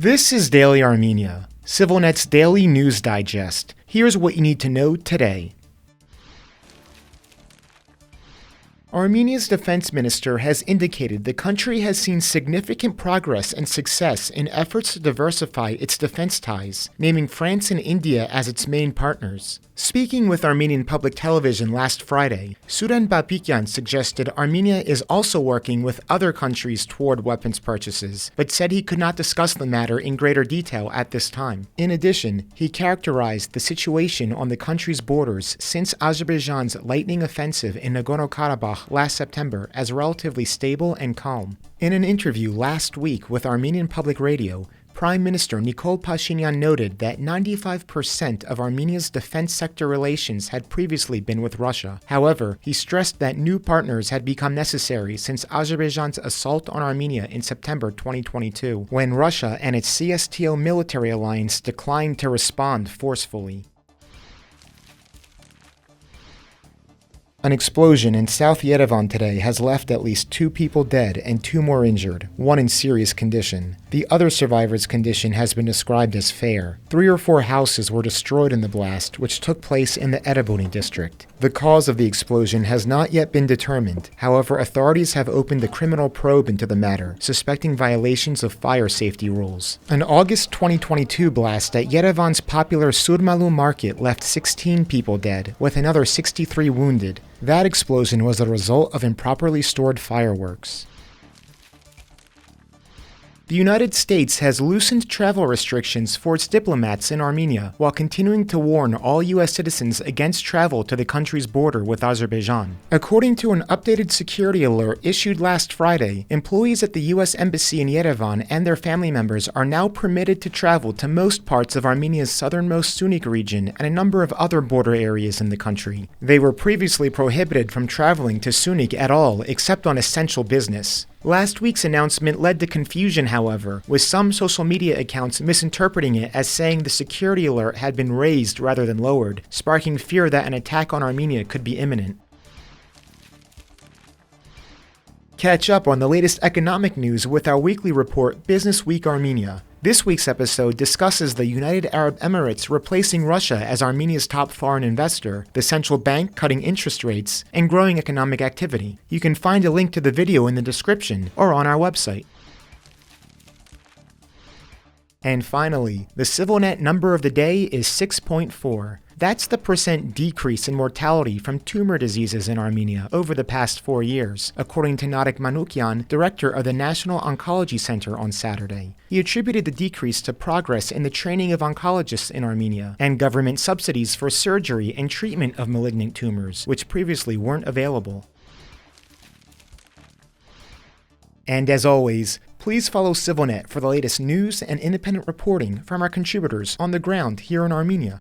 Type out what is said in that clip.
This is Daily Armenia, CivilNet's daily news digest. Here's what you need to know today. Armenia's defense minister has indicated the country has seen significant progress and success in efforts to diversify its defense ties, naming France and India as its main partners. Speaking with Armenian public television last Friday, Sudan Babikyan suggested Armenia is also working with other countries toward weapons purchases, but said he could not discuss the matter in greater detail at this time. In addition, he characterized the situation on the country's borders since Azerbaijan's lightning offensive in Nagorno-Karabakh last September as relatively stable and calm. In an interview last week with Armenian Public Radio, Prime Minister Nikol Pashinyan noted that 95% of Armenia's defense sector relations had previously been with Russia. However, he stressed that new partners had become necessary since Azerbaijan's assault on Armenia in September 2022, when Russia and its CSTO military alliance declined to respond forcefully. An explosion in South Yerevan today has left at least 2 people dead and 2 more injured, one in serious condition. The other survivor's condition has been described as fair. 3 or 4 houses were destroyed in the blast, which took place in the Erebuni district. The cause of the explosion has not yet been determined. However, authorities have opened a criminal probe into the matter, suspecting violations of fire safety rules. An August 2022 blast at Yerevan's popular Surmalu market left 16 people dead, with another 63 wounded. That explosion was the result of improperly stored fireworks. The United States has loosened travel restrictions for its diplomats in Armenia while continuing to warn all U.S. citizens against travel to the country's border with Azerbaijan. According to an updated security alert issued last Friday, employees at the U.S. Embassy in Yerevan and their family members are now permitted to travel to most parts of Armenia's southernmost Sunik region and a number of other border areas in the country. They were previously prohibited from traveling to Sunik at all except on essential business. Last week's announcement led to confusion, however, with some social media accounts misinterpreting it as saying the security alert had been raised rather than lowered, sparking fear that an attack on Armenia could be imminent. Catch up on the latest economic news with our weekly report, Business Week Armenia. This week's episode discusses the United Arab Emirates replacing Russia as Armenia's top foreign investor, the central bank cutting interest rates, and growing economic activity. You can find a link to the video in the description or on our website. And finally, the CivilNet number of the day is 6.4. That's the percent decrease in mortality from tumor diseases in Armenia over the past 4 years, according to Narek Manukyan, director of the National Oncology Center, on Saturday. He attributed the decrease to progress in the training of oncologists in Armenia and government subsidies for surgery and treatment of malignant tumors, which previously weren't available. And as always, please follow CivilNet for the latest news and independent reporting from our contributors on the ground here in Armenia.